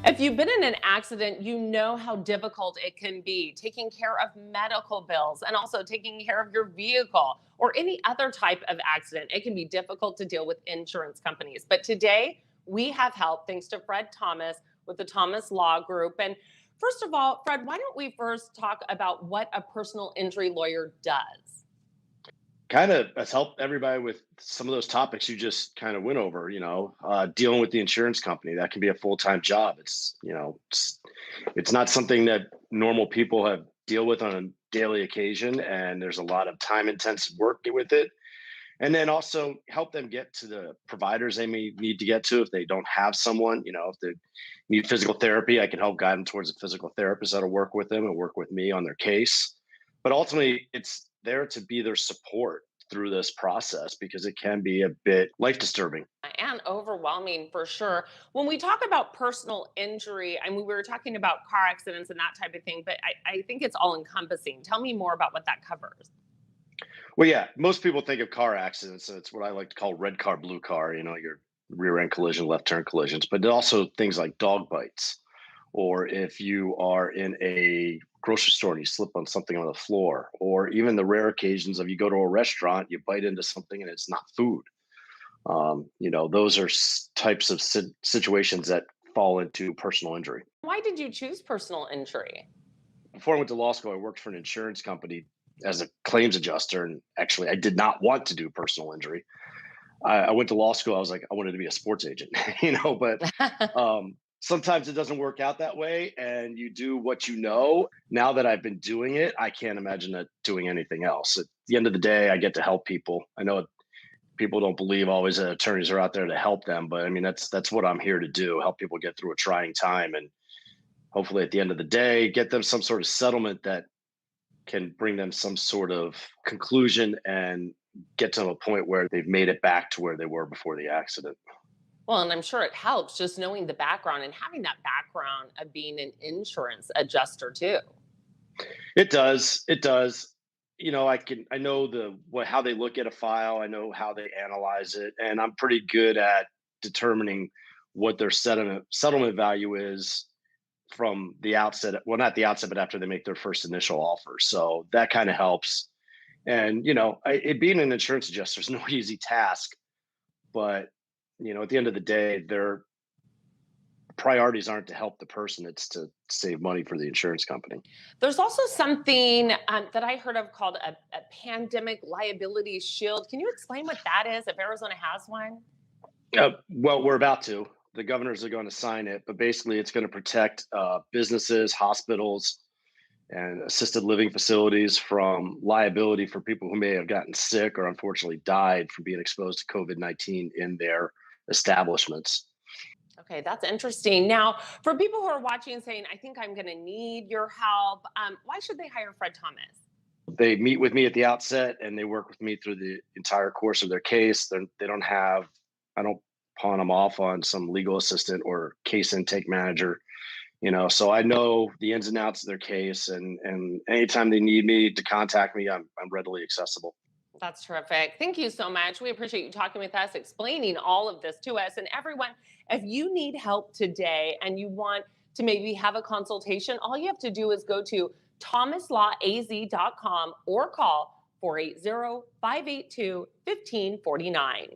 If you've been in an accident, you know how difficult it can be taking care of medical bills and also taking care of your vehicle or any other type of accident. It can be difficult to deal with insurance companies. But today, we have help thanks to Fred Thomas with the Thomas Law Group. And first of all, Fred, why don't we first talk about what a personal injury lawyer does? Kind of has helped everybody with some of those topics you just kind of went over. Dealing with the insurance company, that can be a full-time job. It's not something that normal people have deal with on a daily occasion, and there's a lot of time intensive work with it. And then also help them get to the providers they may need to get to if they don't have someone. If they need physical therapy, I can help guide them towards a physical therapist that'll work with them and work with me on their case. But ultimately, it's there to be their support through this process because it can be a bit life disturbing. And overwhelming for sure. When we talk about personal injury, I mean, we were talking about car accidents and that type of thing, but I think it's all encompassing. Tell me more about what that covers. Well, yeah, most people think of car accidents. It's what I like to call red car, blue car, your rear end collision, left turn collisions, but also things like dog bites, or if you are in a grocery store and you slip on something on the floor, or even the rare occasions of you go to a restaurant, you bite into something and it's not food. Those are types of situations that fall into personal injury. Why did you choose personal injury? Before I went to law school, I worked for an insurance company as a claims adjuster. And actually, I did not want to do personal injury. I went to law school. I was like, I wanted to be a sports agent, but sometimes it doesn't work out that way. And you do what you know. Now that I've been doing it, I can't imagine doing anything else. At the end of the day, I get to help people. I know people don't believe always that attorneys are out there to help them, but I mean, that's what I'm here to do, help people get through a trying time. And hopefully at the end of the day, get them some sort of settlement that can bring them some sort of conclusion and get to a point where they've made it back to where they were before the accident. Well, and I'm sure it helps just knowing the background and having that background of being an insurance adjuster too. It does. It does. I know how they look at a file. I know how they analyze it, and I'm pretty good at determining what their settlement value is from the outset. Well, not the outset, but after they make their first initial offer. So that kind of helps. And it being an insurance adjuster is no easy task, but at the end of the day, their priorities aren't to help the person; it's to save money for the insurance company. There's also something that I heard of called a pandemic liability shield. Can you explain what that is if Arizona has one? Well, we're about to. The governors are going to sign it, but basically, it's going to protect businesses, hospitals, and assisted living facilities from liability for people who may have gotten sick or unfortunately died from being exposed to COVID-19 in their establishments. Okay, that's interesting. Now, for people who are watching saying, I think I'm going to need your help, why should they hire Fred Thomas? They meet with me at the outset and they work with me through the entire course of their case. They don't have, I don't pawn them off on some legal assistant or case intake manager. So I know the ins and outs of their case, and anytime they need me to contact me, I'm readily accessible. That's terrific. Thank you so much. We appreciate you talking with us, explaining all of this to us. And everyone, if you need help today and you want to maybe have a consultation, all you have to do is go to thomaslawaz.com or call 480 582 1549.